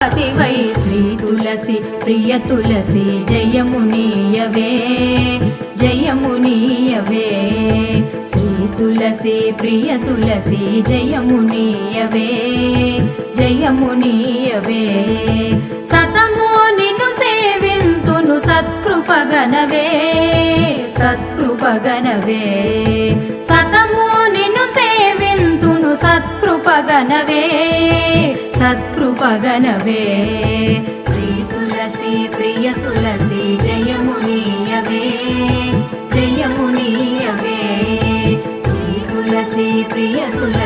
why Shri తులసి ప్రియ తులసి జయమునీయవే జయమునీయవే శ్రీ తులసి ప్రియ తులసి జయమునీయవే జయమునీయవే సతమో నిన్ను సేవింతును సత్కృపగనవే సత్కృపగనవే సతమో నిన్ను సేవింతును సత్కృపగనవే సత్కృపగనవే శ్రీ తులసి ప్రియ తులసి జయమునీయవే జయమునీయవే శ్రీ తులసి ప్రియ తులసి